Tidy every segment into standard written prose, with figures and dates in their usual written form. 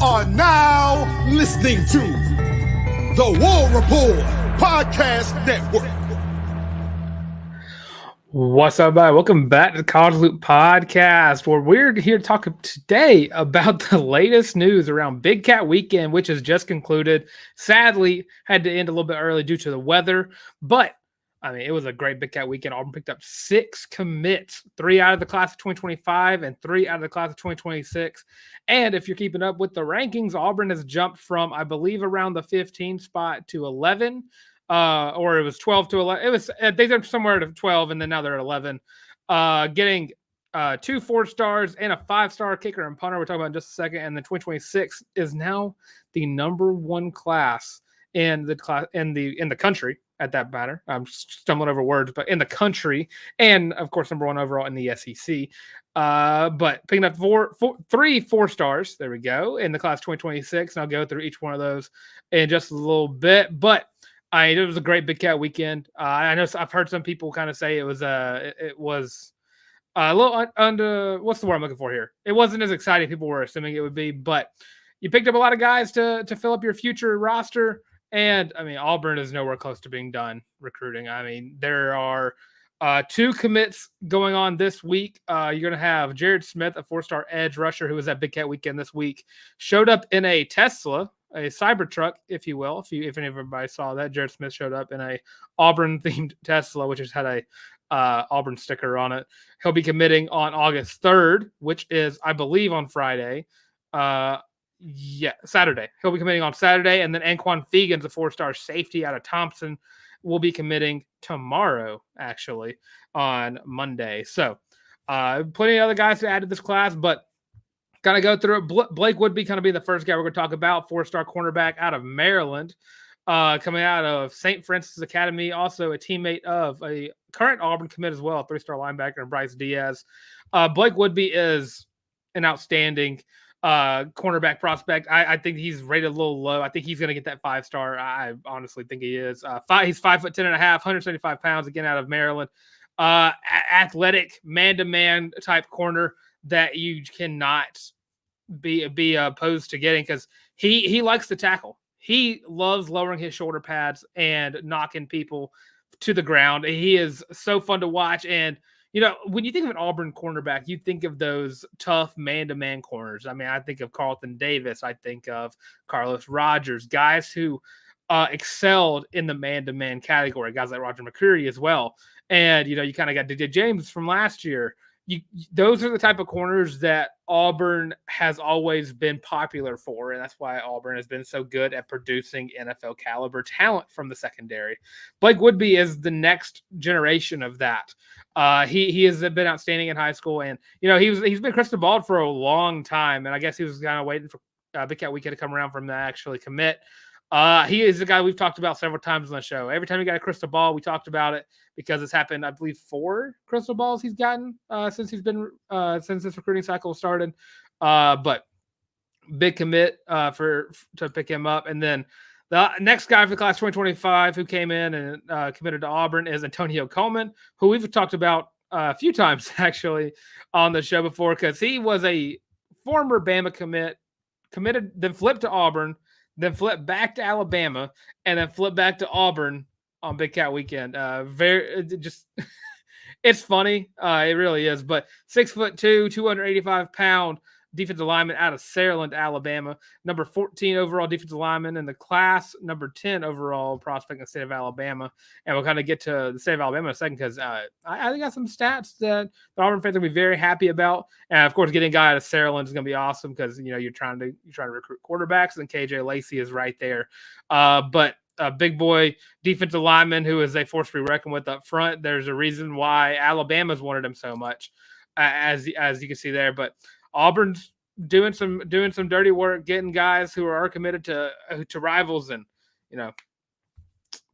are now listening to the War Report Podcast Network. What's up, everybody? Welcome back to the College Loop Podcast, where we're here to talk today about the latest news around Big Cat Weekend, which has just concluded. Sadly, had to end a little bit early due to the weather, but I mean, it was a great Big Cat Weekend. Auburn picked up 6 commits, 3 out of the class of 2025 and 3 out of the class of 2026. And if you're keeping up with the rankings, Auburn has jumped from, I believe, around the 15 spot to 11. Or it was 12 to 11. It was, they jumped somewhere to 12, and then now they're at 11. Getting 2 4-stars and a 5-star kicker and punter. We're talking about in just a second. And the 2026 is now the number 1 class in the country. At that matter, I'm stumbling over words, but in the country, and of course, number 1 overall in the SEC. But picking up 3 4-stars. There we go in the class 2026, and I'll go through each one of those in just a little bit. But it was a great Big Cat weekend. I know I've heard some people kind of say it was a little under. What's the word I'm looking for here? It wasn't as exciting as people were assuming it would be, but you picked up a lot of guys to fill up your future roster. And I mean, Auburn is nowhere close to being done recruiting. I mean, there are 2 commits going on this week. You're going to have Jared Smith, a 4-star edge rusher who was at Big Cat Weekend this week, showed up in a Tesla, a Cybertruck, if you will. If anybody saw that, Jared Smith showed up in a Auburn-themed Tesla, which has had a Auburn sticker on it. He'll be committing on August 3rd, which is, I believe, on Friday. Saturday. He'll be committing on Saturday, and then Anquan Fegan's a 4-star safety out of Thompson will be committing tomorrow, actually, on Monday. So, plenty of other guys to add to this class, but kind of go through it. Blake would kind of be the first guy we're going to talk about, 4-star cornerback out of Maryland, coming out of St. Francis Academy, also a teammate of a current Auburn commit as well, 3-star linebacker, and Bryce Diaz. Blake Woodby is an outstanding cornerback prospect. I think he's rated a little low. I think he's going to get that 5-star. I honestly think he is. He's 5'10.5", 175 pounds, again out of Maryland. Athletic, man-to-man type corner that you cannot be opposed to getting, because he likes to tackle. He loves lowering his shoulder pads and knocking people to the ground. He is so fun to watch. And you know, when you think of an Auburn cornerback, you think of those tough man-to-man corners. I mean, I think of Carlton Davis. I think of Carlos Rogers, guys who excelled in the man-to-man category, guys like Roger McCreary as well. And, you know, you kind of got DJ James from last year. Those are the type of corners that Auburn has always been popular for, and that's why Auburn has been so good at producing NFL caliber talent from the secondary. Blake Woodby is the next generation of that. He has been outstanding in high school, and you know he's been crystal balled for a long time, and I guess he was kind of waiting for Big Cat Weekend to come around from that actually commit. He is a guy we've talked about several times on the show. Every time he got a crystal ball, we talked about it because it's happened, I believe, 4 crystal balls he's gotten since this recruiting cycle started. But big commit to pick him up. And then the next guy for the class 2025 who came in and committed to Auburn is Antonio Coleman, who we've talked about a few times actually on the show before, because he was a former Bama committed, then flipped to Auburn, then flip back to Alabama, and then flip back to Auburn on Big Cat Weekend. It's funny. It really is. But 6'2", 285-pound defensive lineman out of Saraland, Alabama. Number 14 overall defensive lineman in the class. Number 10 overall prospect in the state of Alabama. And we'll kind of get to the state of Alabama in a second, because I got some stats that the Auburn fans will be very happy about. And of course, getting a guy out of Saraland is going to be awesome, because you know you're trying to recruit quarterbacks, and KJ Lacey is right there. But a big boy defensive lineman who is a force to be reckoned with up front. There's a reason why Alabama's wanted him so much, as you can see there. But Auburn's doing some dirty work, getting guys who are committed to rivals, and you know,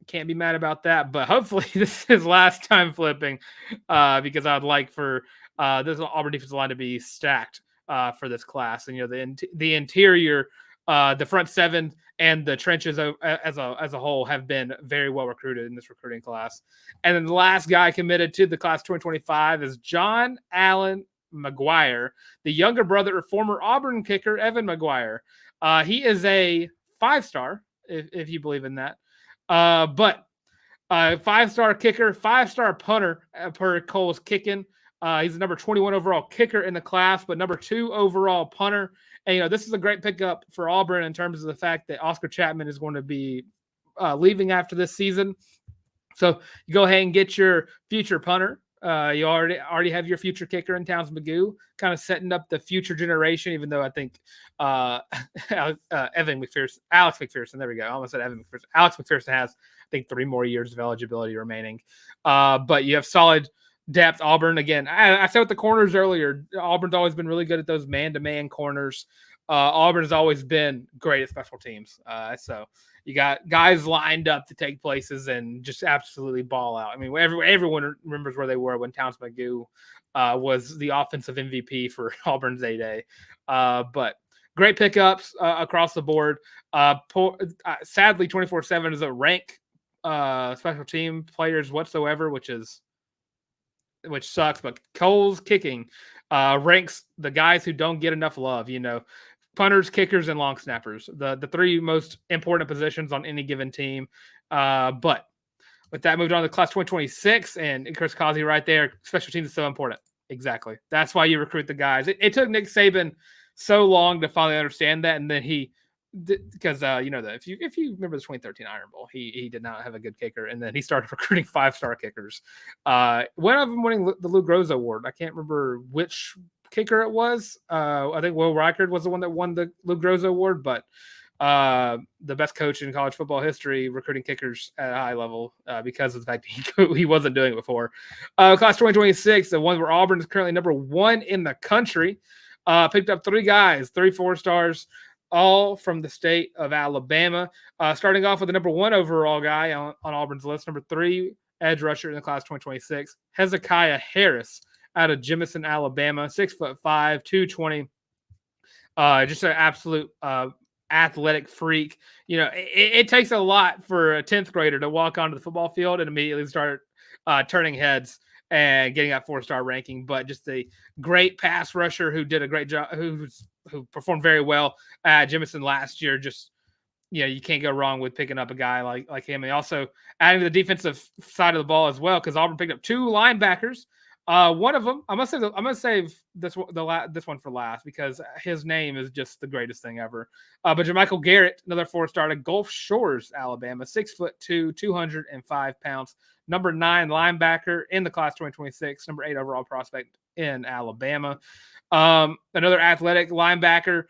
can't be mad about that. But hopefully this is his last time flipping, because I'd like for this Auburn defensive line to be stacked for this class. And you know, the interior, the front 7 and the trenches as a whole have been very well recruited in this recruiting class. And then the last guy committed to the class 2025 is John Allen McGuire, the younger brother of former Auburn kicker Evan McGuire. He is a 5-star, if you believe in that. But 5-star kicker, 5-star punter per Cole's Kicking. He's the number 21 overall kicker in the class, but number 2 overall punter. And, this is a great pickup for Auburn in terms of the fact that Oscar Chapman is going to be leaving after this season. So you go ahead and get your future punter. You already have your future kicker in Towns Magoo, kind of setting up the future generation, even though I think Alex McPherson, there we go. I almost said Evan McPherson. Alex McPherson has, I think, 3 more years of eligibility remaining. But you have solid depth. Auburn, again, I said with the corners earlier, Auburn's always been really good at those man-to-man corners. Auburn has always been great at special teams. So you got guys lined up to take places and just absolutely ball out. I mean, everyone remembers where they were when Towns Magoo was the offensive MVP for Auburn's A-Day. But great pickups across the board. Sadly, 24/7 doesn't rank special team players whatsoever, which sucks. But Cole's Kicking ranks the guys who don't get enough love. Punters, kickers, and long snappers, the 3 most important positions on any given team. But with that, moved on to class 2026, and Chris Causey right there. Special teams is so important. Exactly. That's why you recruit the guys. It took Nick Saban so long to finally understand that, and then because if you remember the 2013 Iron Bowl, he did not have a good kicker, and then he started recruiting 5-star kickers. One of them winning the Lou Groza Award. I can't remember which kicker it was. I think Will Reichard was the one that won the Lou Groza Award, but the best coach in college football history recruiting kickers at a high level because of the fact he wasn't doing it before. Class 2026, the one where Auburn is currently number 1 in the country, picked up 3 guys, 3 4-stars, all from the state of Alabama. Starting off with the number 1 overall guy on Auburn's list, number 3 edge rusher in the class 2026, Hezekiah Harris out of Jemison, Alabama, 6'5", 220. Just an absolute athletic freak. It takes a lot for a 10th grader to walk onto the football field and immediately start turning heads and getting that 4-star ranking. But just a great pass rusher who did a great job, who performed very well at Jemison last year. Just, you can't go wrong with picking up a guy like him. And also adding to the defensive side of the ball as well, because Auburn picked up 2 linebackers. One of them, I'm gonna save this one for last because his name is just the greatest thing ever. But Jermichael Garrett, another 4-star at Gulf Shores, Alabama, 6'2", 205 pounds, number 9 linebacker in the class 2026, number 8 overall prospect in Alabama. Another athletic linebacker,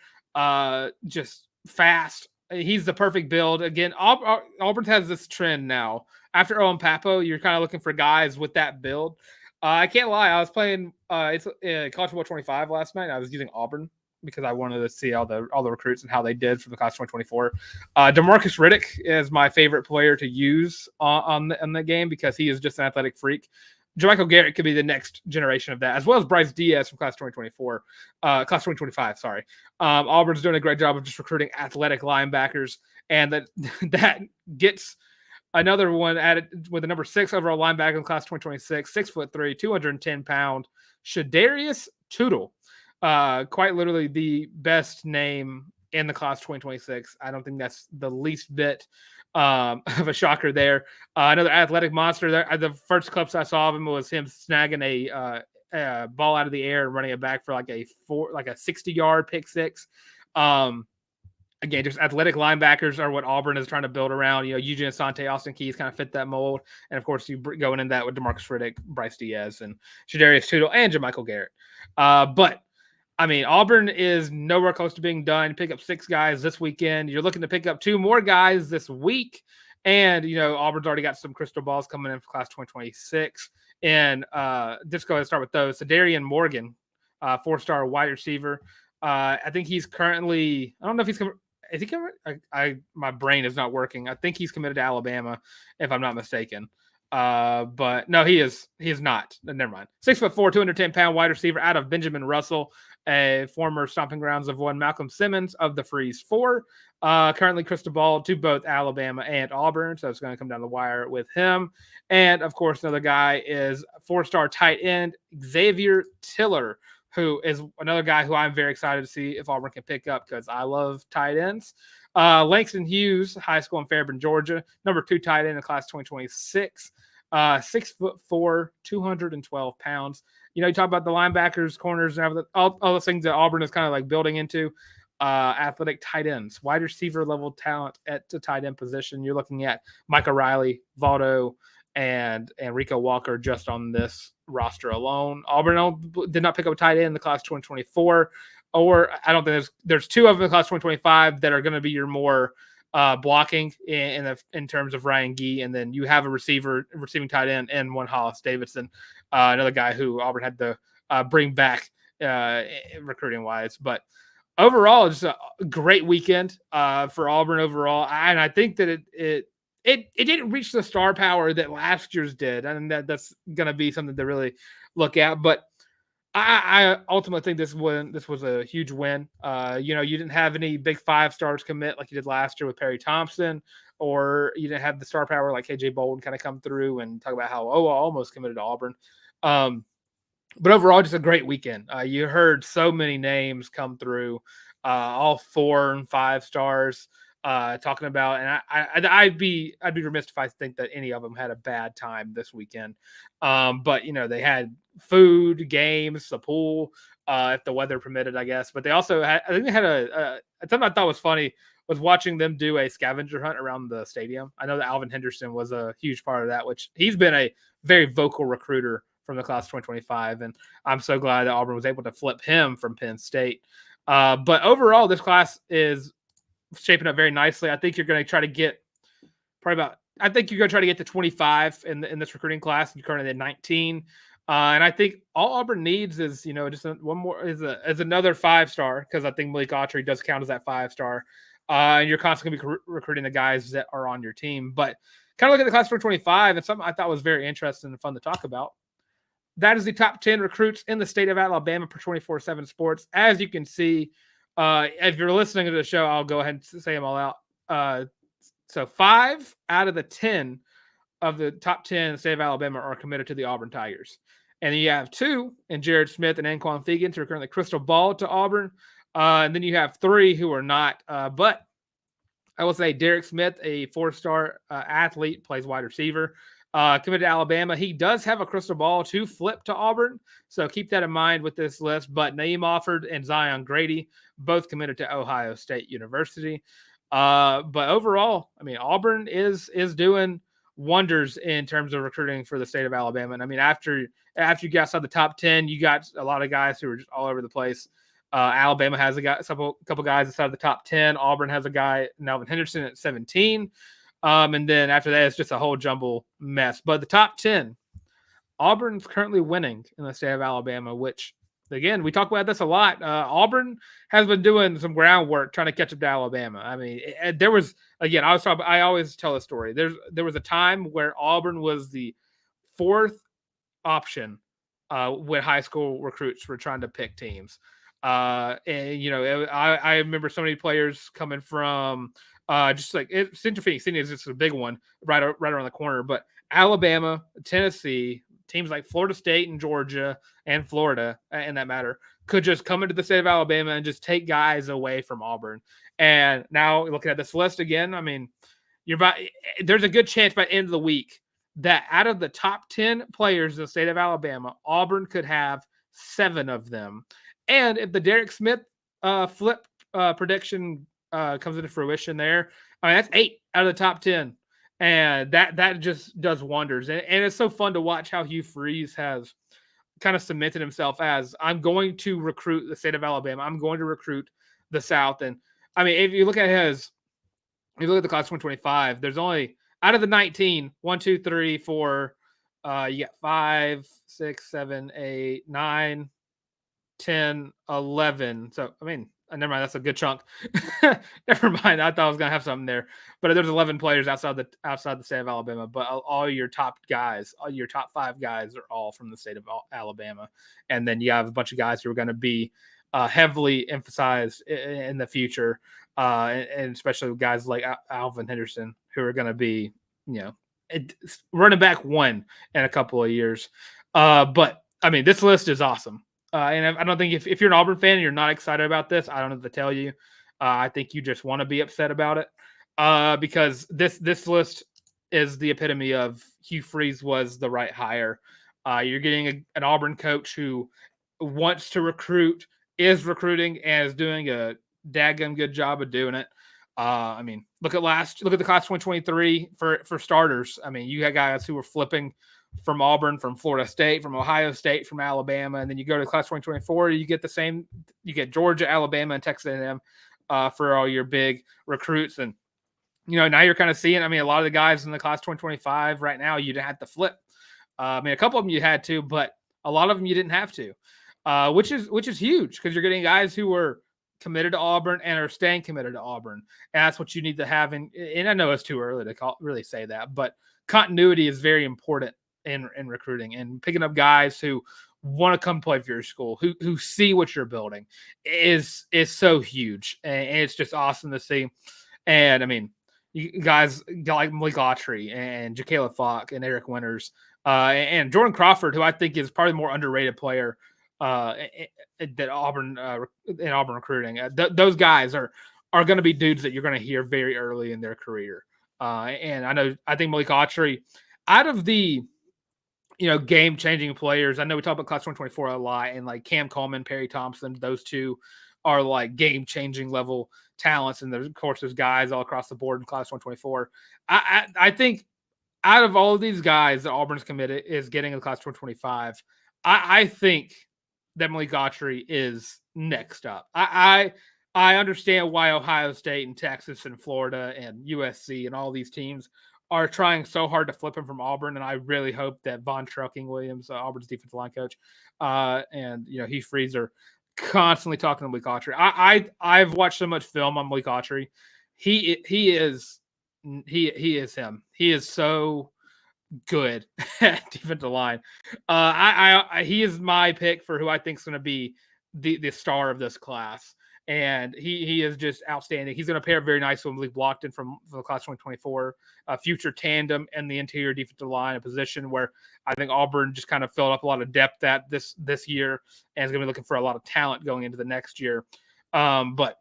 just fast. He's the perfect build. Again, Auburn has this trend now. After Owen Papo, you're kind of looking for guys with that build. I can't lie. I was playing College Football 25 last night. I was using Auburn because I wanted to see all the recruits and how they did for the class 2024. DeMarcus Riddick is my favorite player to use on the game because he is just an athletic freak. Jermichael Garrett could be the next generation of that, as well as Bryce Diaz from class class 2025. Sorry. Auburn's doing a great job of just recruiting athletic linebackers, and that gets another one added with the number 6 overall linebacker in class 2026, 6'3", 210-pound, Shadarius Tootle. Quite literally the best name in the class 2026. I don't think that's the least bit of a shocker there. Another athletic monster there. The first clips I saw of him was him snagging a ball out of the air and running it back for like a 60-yard pick six. Again, just athletic linebackers are what Auburn is trying to build around. Eugene Asante, Austin Keys kind of fit that mold. And, of course, you going in that with DeMarcus Riddick, Bryce Diaz, and Shadarius Tootle, and Jermichael Garrett. But, I mean, Auburn is nowhere close to being done. Pick up 6 guys this weekend. You're looking to pick up 2 more guys this week. And, Auburn's already got some crystal balls coming in for class 2026. And just go ahead and start with those. So, Darian Morgan, 4-star wide receiver. I think he's currently – I don't know if he's – is he coming? My brain is not working. I think he's committed to Alabama, if I'm not mistaken. But no, he is not. Never mind. 6'4", 210-pound wide receiver out of Benjamin Russell, a former stomping grounds of one Malcolm Simmons of the Freeze 4. Currently crystal ball to both Alabama and Auburn, so it's going to come down the wire with him. And of course, another guy is 4-star tight end Xavier Tiller, who is another guy who I'm very excited to see if Auburn can pick up because I love tight ends. Langston Hughes, high school in Fairburn, Georgia, number 2 tight end in the class 2026, 6'4", 212 pounds. You talk about the linebackers, corners, and all those things that Auburn is kind of like building into. Athletic tight ends, wide receiver level talent at the tight end position. You're looking at Micah Riley, Valdo, and Rico Walker just on this roster alone. Auburn did not pick up a tight end in the class 2024, or I don't think there's 2 of them in the class 2025 that are going to be your more blocking in terms of Ryan Gee, and then you have a receiving tight end and one Hollis Davidson, another guy who Auburn had to bring back recruiting wise, but. Overall, just a great weekend for Auburn overall, and I think that it didn't reach the star power that last year's did, and that's going to be something to really look at. But I ultimately think this was a huge win. You didn't have any big 5 stars commit like you did last year with Perry Thompson, or you didn't have the star power like KJ Bolden kind of come through and talk about how I almost committed to Auburn. But overall, just a great weekend. You heard so many names come through, all 4 and 5 stars talking about, and I'd be remiss if I think that any of them had a bad time this weekend. But they had food, games, the pool, if the weather permitted, I guess. But they also had, I think they had something I thought was funny was watching them do a scavenger hunt around the stadium. I know that Alvin Henderson was a huge part of that, which he's been a very vocal recruiter from the class 2025, and I'm so glad that Auburn was able to flip him from Penn State. But overall, this class is shaping up very nicely. I think you're going to try to get to 25 in this recruiting class. You're currently at 19, and I think all Auburn needs is just one more is another 5-star, because I think Malik Autry does count as that 5-star, and you're constantly going to be recruiting the guys that are on your team. But kind of look at the class 2025, and something I thought was very interesting and fun to talk about. That is the top 10 recruits in the state of Alabama per 24/7 Sports. As you can see, if you're listening to the show, I'll go ahead and say them all out. So 5 out of the 10 of the top 10 in the state of Alabama are committed to the Auburn Tigers. And then you have 2 in Jared Smith and Anquan Fegans, who are currently crystal ball to Auburn. And then you have 3 who are not. But I will say Derek Smith, a 4-star athlete, plays wide receiver. Committed to Alabama. He does have a crystal ball to flip to Auburn, so keep that in mind with this list. But Naeem Offord and Zion Grady both committed to Ohio State University. But overall, I mean, Auburn is doing wonders in terms of recruiting for the state of Alabama. And I mean, after you got outside the top 10, you got a lot of guys who are just all over the place. Alabama has a couple guys outside the top 10. Auburn has a guy, Alvin Henderson, at 17. And then after that, it's just a whole jumble mess. But the top 10, Auburn's currently winning in the state of Alabama, which, again, we talk about this a lot. Auburn has been doing some groundwork trying to catch up to Alabama. I mean, there was, again, I always tell a story. There was a time where Auburn was the 4th option when high school recruits were trying to pick teams. And, I remember so many players coming from just like Central Phoenix City is just a big one right around the corner. But Alabama, Tennessee, teams like Florida State and Georgia and Florida, in that matter, could just come into the state of Alabama and just take guys away from Auburn. And now looking at this list again, I mean, there's a good chance by the end of the week that out of the top 10 players in the state of Alabama, Auburn could have 7 of them. And if the Derek Smith flip prediction comes into fruition there, I mean, that's 8 out of the top 10. And that just does wonders. And it's so fun to watch how Hugh Freeze has kind of cemented himself as, I'm going to recruit the state of Alabama. I'm going to recruit the South. And I mean, if you look at the class 2025, there's only, out of the 19, 1, 2, 3, 4, you got 5, 6, 7, 8, 9, 10, 11. So, I mean, never mind. That's a good chunk. Never mind. I thought I was going to have something there, but there's 11 players outside the state of Alabama, but all your top guys, all your top 5 guys are all from the state of Alabama. And then you have a bunch of guys who are going to be heavily emphasized in the future. And especially guys like Alvin Henderson, who are going to be, running back 1 in a couple of years. But I mean, this list is awesome. And I don't think if you're an Auburn fan and you're not excited about this, I don't know what to tell you. I think you just want to be upset about it because this list is the epitome of Hugh Freeze was the right hire. You're getting an Auburn coach who wants to recruit, is recruiting, and is doing a daggum good job of doing it. I mean, look at the class 2023 for starters. I mean, you had guys who were flipping from Auburn, from Florida State, from Ohio State, from Alabama, and then you go to class 2024, you get the same. You get Georgia, Alabama, and Texas A&M for all your big recruits, and now you're kind of seeing. I mean, a lot of the guys in the class 2025 right now, you'd have to flip. I mean, a couple of them you had to, but a lot of them you didn't have to, which is huge because you're getting guys who were committed to Auburn and are staying committed to Auburn. And that's what you need to have. And I know it's too early to really say that, but continuity is very important in recruiting, and picking up guys who want to come play for your school, who see what you're building is so huge. And it's just awesome to see. And I mean, you guys like Malik Autry and Jacayla Falk and Eric Winters and Jordan Crawford, who I think is probably the more underrated player that Auburn in Auburn recruiting. Those guys are going to be dudes that you're going to hear very early in their career. And I think Malik Autry, out of the game changing players, I know we talk about class 2024 a lot, and like Cam Coleman, Perry Thompson, those two are like game changing level talents. And there's, of course, there's guys all across the board in class 124. I think out of all of these guys that Auburn's committed is getting in the class 2025, I think that Malik Autry is next up. I understand why Ohio State and Texas and Florida and USC and all these teams are trying so hard to flip him from Auburn, and I really hope that Von Trucking-Williams, Auburn's defensive line coach, and Hugh Freeze are constantly talking to Malik Autry. I've watched so much film on Malik Autry. He is him. He is so good at defensive line. He is my pick for who I think is going to be the star of this class. And he is just outstanding. He's going to pair very nicely with Malik Blockton from the class 2024, a future tandem in the interior defensive line, a position where I think Auburn just kind of filled up a lot of depth at this year and is going to be looking for a lot of talent going into the next year. But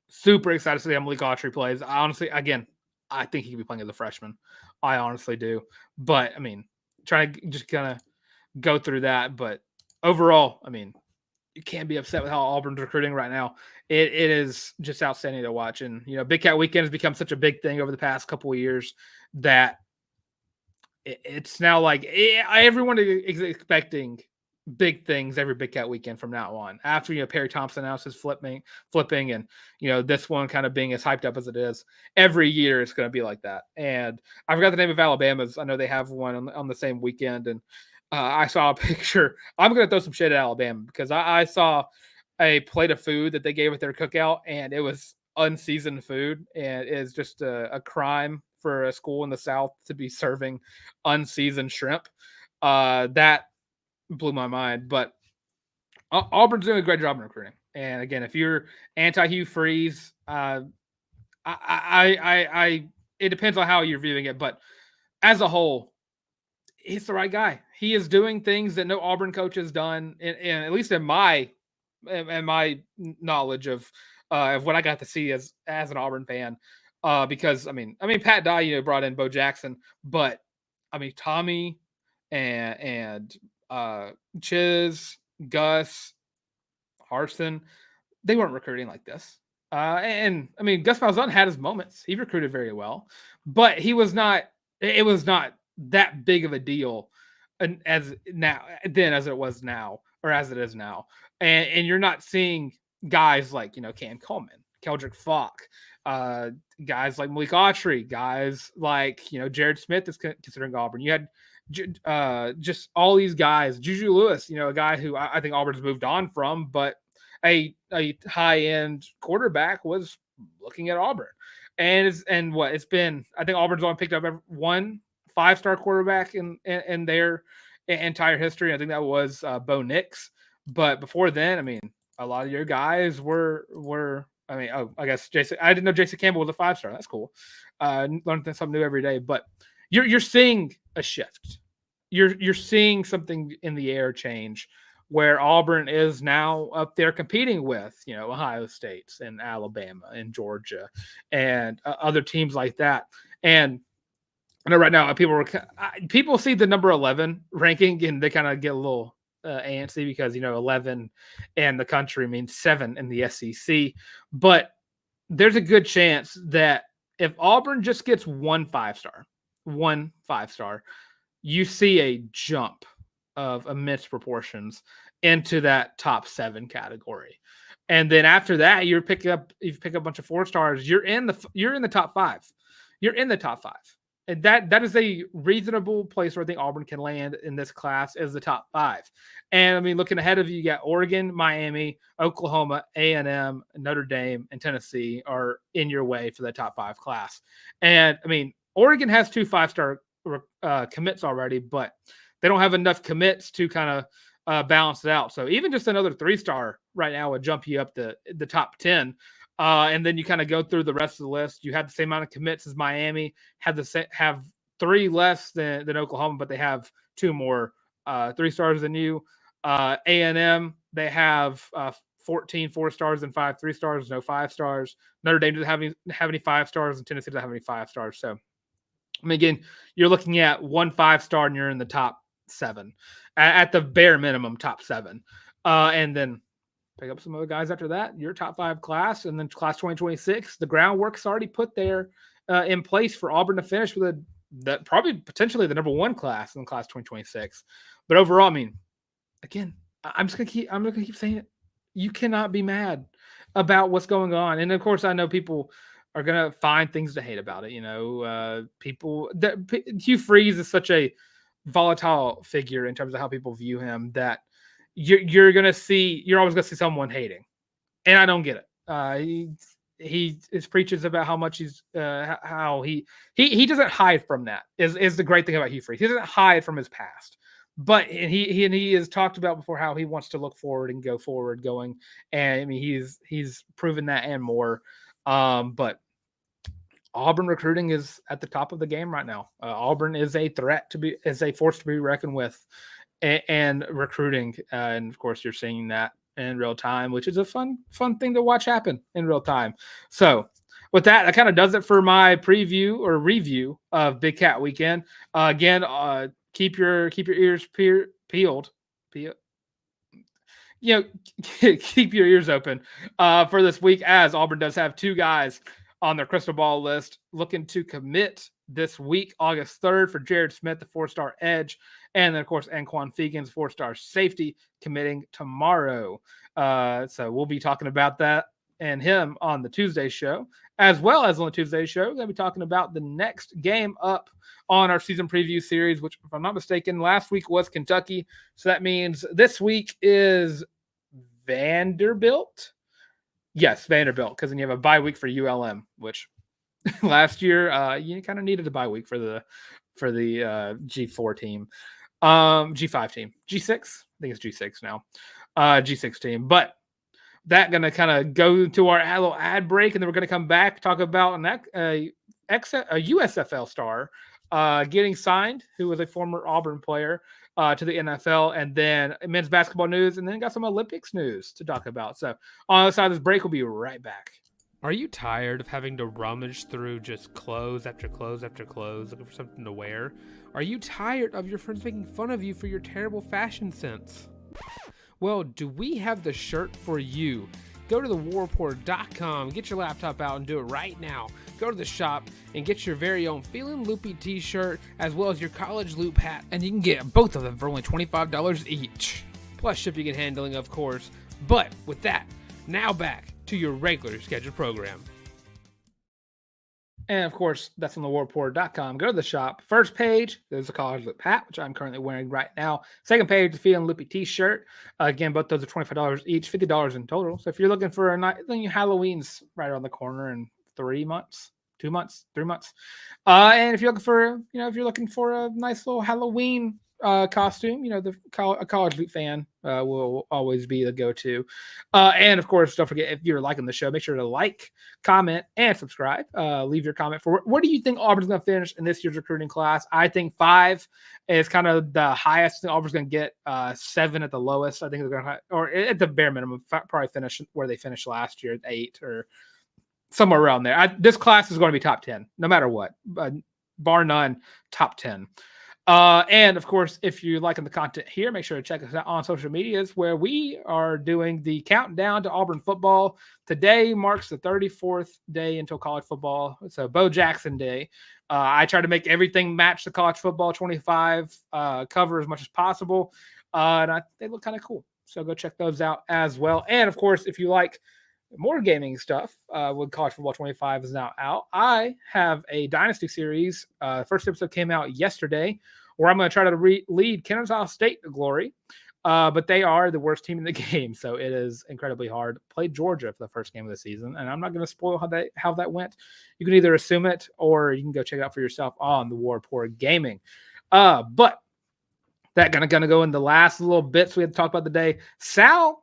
super excited to see how Malik Autry plays. Honestly, again, I think he could be playing as a freshman. I honestly do. But, I mean, trying to just kind of go through that. But overall, I mean, you can't be upset with how Auburn's recruiting right now. It is just outstanding to watch. And, Big Cat Weekend has become such a big thing over the past couple of years that it's now like everyone is expecting big things every Big Cat Weekend from now on. After, Perry Thompson announces flipping and, this one kind of being as hyped up as it is, every year it's going to be like that. And I forgot the name of Alabama's. I know they have one on the same weekend. And I saw a picture. I'm going to throw some shade at Alabama because I saw a plate of food that they gave at their cookout, and it was unseasoned food. And it's just a crime for a school in the South to be serving unseasoned shrimp. That blew my mind. But Auburn's doing a great job in recruiting. And again, if you're anti-Hugh Freeze, it depends on how you're viewing it. But as a whole, he's the right guy. He is doing things that no Auburn coach has done, at least in my knowledge of what I got to see as an Auburn fan. Because I mean, Pat Dye, brought in Bo Jackson, but I mean, Tommy and Chiz, Gus, Harson, they weren't recruiting like this. And I mean, Gus Malzahn had his moments. He recruited very well, but it was not that big of a deal as it was now, or as it is now. And you're not seeing guys like, Cam Coleman, Keldrick Falk, guys like Malik Autry, guys like, Jared Smith is considering Auburn. You had just all these guys, Juju Lewis, a guy who I think Auburn's moved on from, but a high-end quarterback was looking at Auburn. And it's been, I think Auburn's only picked up one 5-star quarterback in their entire history. I think that was Bo Nix. But before then, I mean, a lot of your guys were I guess Jason. I didn't know Jason Campbell was a 5-star. That's cool. Learning something new every day. But you're seeing a shift. You're seeing something in the air change where Auburn is now up there competing with, Ohio State and Alabama and Georgia and other teams like that. And I know right now people see the number 11 ranking and they kind of get a little antsy because 11 in the country means 7 in the SEC. But there's a good chance that if Auburn just gets one 5-star, you see a jump of immense proportions into that top 7 category. And then after that, you pick up a bunch of 4-stars. You're in the top 5. You're in the top 5. And that is a reasonable place where I think Auburn can land in this class as the top 5. And I mean, looking ahead of you, you got Oregon, Miami, Oklahoma, A&M, Notre Dame, and Tennessee are in your way for the top 5 class. And I mean, Oregon has 2 5-star commits already, but they don't have enough commits to kind of balance it out. So even just another 3-star right now would jump you up the top 10. And then you kind of go through the rest of the list. You have the same amount of commits as Miami, have 3 less than Oklahoma, but they have 2 more 3-stars than you. A&M, they have 14 4-stars and 5 3-stars, no 5-stars. Notre Dame doesn't have any 5-stars, and Tennessee doesn't have any 5-stars. So, I mean, again, you're looking at 1 5-star, and you're in the top 7 at the bare minimum, top 7, and then pick up some other guys after that. Your top 5 class, and then class 2026. The groundwork's already put there in place for Auburn to finish with probably potentially the number 1 class in class 2026. But overall, I mean, again, I'm gonna keep saying it. You cannot be mad about what's going on, and of course, I know people are gonna find things to hate about it. Hugh Freeze is such a volatile figure in terms of how people view him that you're always gonna see someone hating, and I don't get it. He preaches about how much how he doesn't hide from that is the great thing about Hugh Freeze. He doesn't hide from his past, but he has talked about before how he wants to look forward and go forward going, and I mean he's proven that and more. But Auburn recruiting is at the top of the game right now. Auburn is a force to be reckoned with, and recruiting. And of course, you're seeing that in real time, which is a fun thing to watch happen in real time. So with that kind of does it for my preview or review of Big Cat Weekend. Again, keep your ears peeled. Keep your ears open for this week, as Auburn does have 2 guys on their crystal ball list looking to commit this week, August 3rd, for Jared Smith, the 4-star edge, and then, of course, Anquan Fegans, 4-star safety, committing tomorrow. So we'll be talking about that and him on the Tuesday show, as well as on the Tuesday show. We're going to be talking about the next game up on our season preview series, which, if I'm not mistaken, last week was Kentucky. So that means this week is Vanderbilt. Yes, Vanderbilt, because then you have a bye week for ULM, which last year you kind of needed a bye week for the G4 team, G5 team, G6. I think it's G6 now, G6 team. But that going to kind of go to our little ad break, and then we're going to come back, talk about a USFL star getting signed, who was a former Auburn player, to the NFL, and then men's basketball news, and then got some Olympics news to talk about. So on the other side of this break, we'll be right back. Are you tired of having to rummage through just clothes after clothes after clothes looking for something to wear? Are you tired of your friends making fun of you for your terrible fashion sense? Well, do we have the shirt for you? Go to thewarreport.com, get your laptop out and do it right now. Go to the shop and get your very own Feelin' Loopy t-shirt as well as your college loop hat, and you can get both of them for only $25 each. Plus shipping and handling, of course. But with that, now back to your regular scheduled program. And of course, that's on thewarreport.com. Go to the shop. First page, there's a college loop hat, which I'm currently wearing right now. Second page, the Feelin' Loopy t-shirt. Again, both those are $25 each, $50 in total. So if you're looking for a nice, Halloween's right around the corner in 3 months, 2 months, 3 months. And if you're looking for, a nice little Halloween costume. A college boot fan will always be the go-to. And of course, don't forget, if you're liking the show, make sure to like, comment, and subscribe. Leave your comment for where do you think Auburn's going to finish in this year's recruiting class. I think 5 is kind of the highest. I think Auburn's going to get 7 at the lowest. I think they're going to, or at the bare minimum, probably finish where they finished last year at 8 or somewhere around there. This class is going to be top 10, no matter what, bar none, top 10. And of course, if you're liking the content here, make sure to check us out on social medias where we are doing the countdown to Auburn football. Today marks the 34th day until college football. So Bo Jackson Day. I try to make everything match the college football 25 cover as much as possible. And they look kind of cool. So go check those out as well. And of course, if you like more gaming stuff, when College Football 25 is now out, I have a Dynasty series. First episode came out yesterday, where I'm going to try to lead Kennesaw State to glory. But they are the worst team in the game, so it is incredibly hard. Played Georgia for the first game of the season, and I'm not going to spoil how that went. You can either assume it, or you can go check it out for yourself on the War Report Gaming. But that going to go in the last little bits we had to talk about today. Salvatore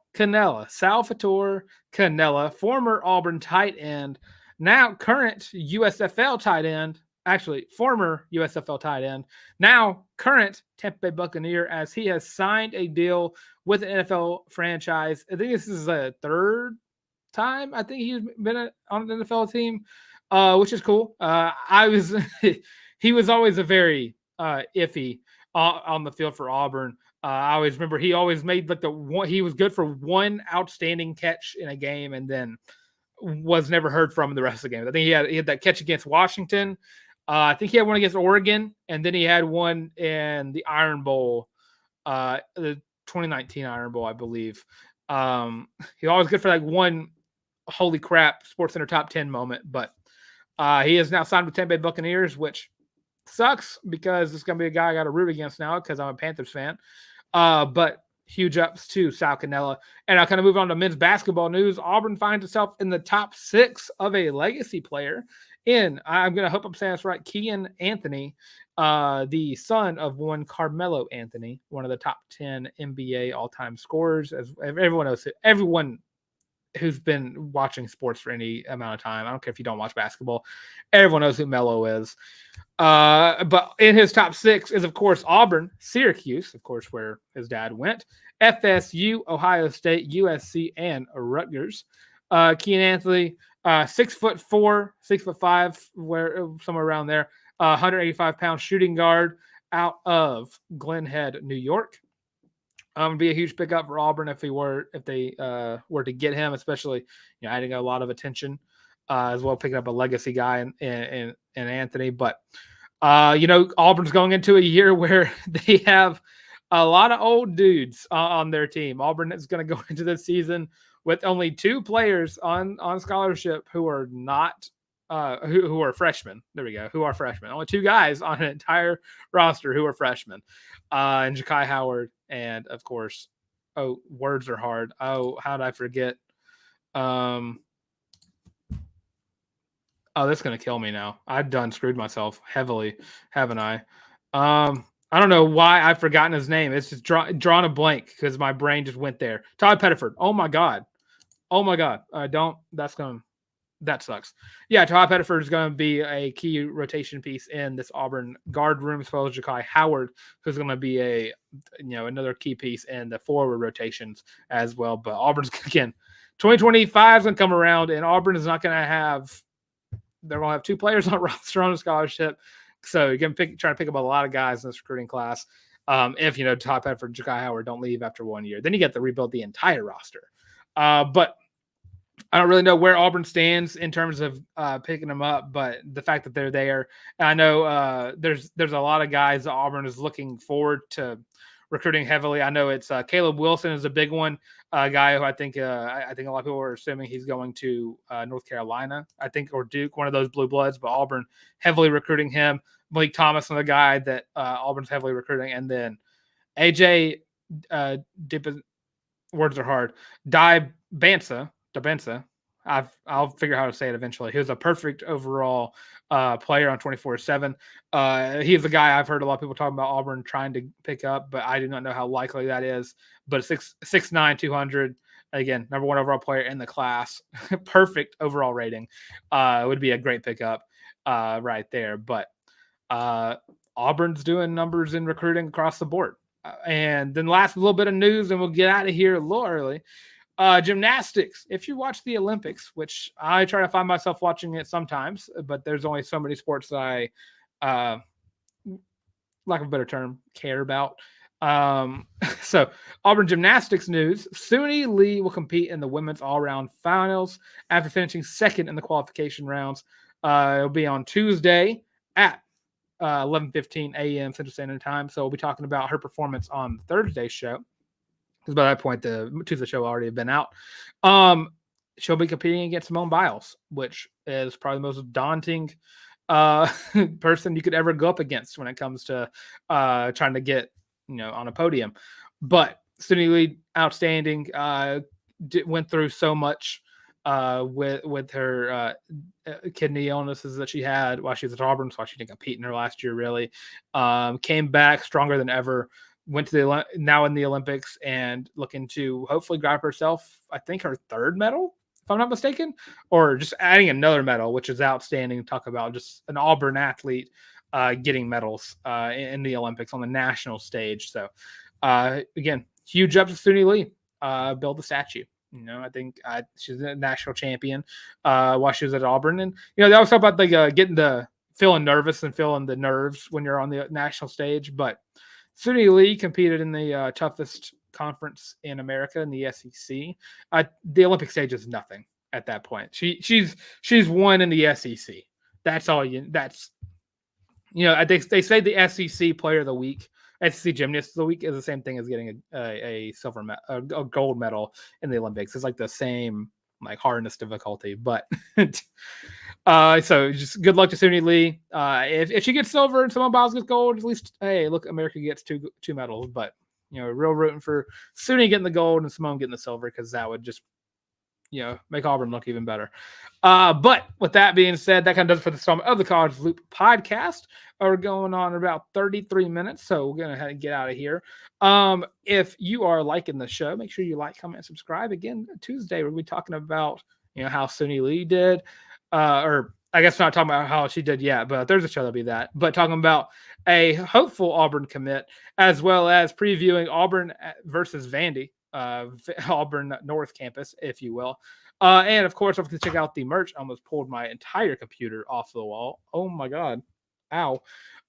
Cannella, former Auburn tight end, now current USFL tight end, actually former USFL tight end, now current Tampa Bay Buccaneer, as he has signed a deal with an NFL franchise. I think this is the 3rd time I think he's been on an NFL team, which is cool. He was always a very iffy on the field for Auburn. I always remember he always made like he was good for one outstanding catch in a game and then was never heard from in the rest of the game. I think he had that catch against Washington. I think he had one against Oregon, and then he had one in the Iron Bowl, the 2019 Iron Bowl, I believe. He's always good for like one holy crap SportsCenter top 10 moment, but he is now signed with Tampa Bay Buccaneers, which sucks because it's going to be a guy I got to root against now because I'm a Panthers fan. But huge ups to Sal Cannella. And I'll kind of move on to men's basketball news. Auburn finds itself in the top 6 of a legacy player I'm going to hope I'm saying this right, Kean Anthony, the son of one Carmelo Anthony, one of the top 10 NBA all-time scorers. As everyone knows, everyone who's been watching sports for any amount of time, I don't care if you don't watch basketball, everyone knows who Melo is. But in his top 6 is, of course, Auburn, Syracuse, of course, where his dad went, FSU, Ohio State, USC, and Rutgers. Kean Anthony, 6'4", 6'5", somewhere around there, 185-pound shooting guard out of Glen Head, New York. Would be a huge pickup for Auburn if they were to get him, especially adding a lot of attention as well, picking up a legacy guy in Anthony. But Auburn's going into a year where they have a lot of old dudes on their team. Auburn is going to go into this season with only 2 players on scholarship who are not who are freshmen. There we go. Who are freshmen. Only 2 guys on an entire roster who are freshmen. And Ja'Kai Howard and, of course, words are hard. Oh, how did I forget? Oh, that's going to kill me now. I've done screwed myself heavily, haven't I? I don't know why I've forgotten his name. It's just drawn a blank because my brain just went there. Todd Pettiford. Oh my God. That sucks. Yeah, Todd Pettiford is going to be a key rotation piece in this Auburn guard room, as well as Ja'Kai Howard, who's going to be another key piece in the forward rotations as well. But Auburn's, again, 2025 is going to come around, and Auburn is not going to have – they're going to have 2 players on roster on a scholarship. So you're going to try to pick up a lot of guys in this recruiting class. If, Todd Pettiford, Ja'Kai Howard don't leave after 1 year. Then you get to rebuild the entire roster. But I don't really know where Auburn stands in terms of picking them up, but the fact that they're there, and I know there's a lot of guys that Auburn is looking forward to recruiting heavily. I know it's Caleb Wilson is a big one, a guy who I think a lot of people are assuming he's going to North Carolina, I think, or Duke, one of those blue bloods, but Auburn heavily recruiting him. Malik Thomas, another guy that Auburn's heavily recruiting, and then AJ words are hard. Dabensa. I'll figure out how to say it eventually. He was a perfect overall player on 24/7. He's the guy I've heard a lot of people talking about Auburn trying to pick up, but I do not know how likely that is. But 6'9", 200, again, number one overall player in the class, perfect overall rating. Would be a great pickup right there. But Auburn's doing numbers in recruiting across the board. And then last little bit of news, and we'll get out of here a little early. Gymnastics. If you watch the Olympics, which I try to find myself watching it sometimes, but there's only so many sports that I, lack of a better term, care about. So Auburn gymnastics news. Suni Lee will compete in the women's all-round finals after finishing second in the qualification rounds. It'll be on Tuesday at 11:15 a.m. Central Standard Time. So we'll be talking about her performance on Thursday's show. Because by that point, the Tuesday show already had been out. She'll be competing against Simone Biles, which is probably the most daunting person you could ever go up against when it comes to trying to get on a podium. But Suni Lee, outstanding. Went through so much with her kidney illnesses that she had while she was at Auburn, so she didn't compete in her last year. Really, came back stronger than ever. Went to now in the Olympics and looking to hopefully grab herself, I think, her third medal, if I'm not mistaken, or just adding another medal, which is outstanding. Talk about just an Auburn athlete getting medals in the Olympics on the national stage. So again, huge up to Suni Lee. Build a statue. I think she's a national champion while she was at Auburn. And, they always talk about getting feeling nervous and feeling the nerves when you're on the national stage. But Suni Lee competed in the toughest conference in America, in the SEC. The Olympic stage is nothing at that point. She's won in the SEC. That's all they say the SEC Player of the Week, SEC Gymnast of the Week is the same thing as getting a silver a gold medal in the Olympics. It's like the same hardness difficulty, but so just good luck to Suni Lee. If she gets silver and Simone Biles gets gold, at least hey, look, America gets two medals. But real rooting for Suni getting the gold and Simone getting the silver, because that would just make Auburn look even better. But with that being said, that kind of does it for the installment of the College Loop podcast. We're going on about 33 minutes, so we're going to get out of here. If you are liking the show, make sure you like, comment, and subscribe. Again, Tuesday, we're going to be talking about how Suni Lee did, or I guess not talking about how she did yet, but there's a show that'll be that. But talking about a hopeful Auburn commit, as well as previewing Auburn versus Vandy. Auburn North Campus, if you will. And of course, if you check out the merch, I almost pulled my entire computer off the wall. Oh my God. Ow.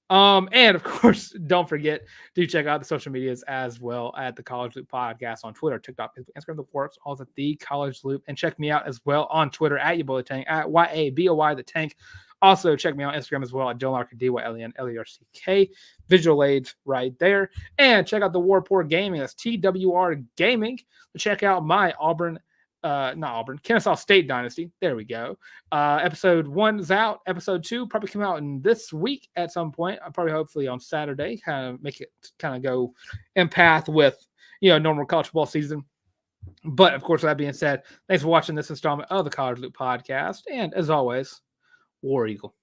And of course, don't forget to check out the social medias as well at the College Loop Podcast on Twitter, TikTok, Instagram, the works, all at the College Loop. And check me out as well on Twitter at your boy the Tank, at YABOY the Tank. Also, check me out on Instagram as well at Larck, DYLEN visual aids right there. And check out the War Report Gaming. That's TWR Gaming. Check out my Kennesaw State Dynasty. There we go. Episode 1 is out. Episode 2 probably come out in this week at some point. Probably hopefully on Saturday. Kind of make it kind of go in path with normal college football season. But of course, with that being said, thanks for watching this installment of the College Loop Podcast. And as always, War Eagle.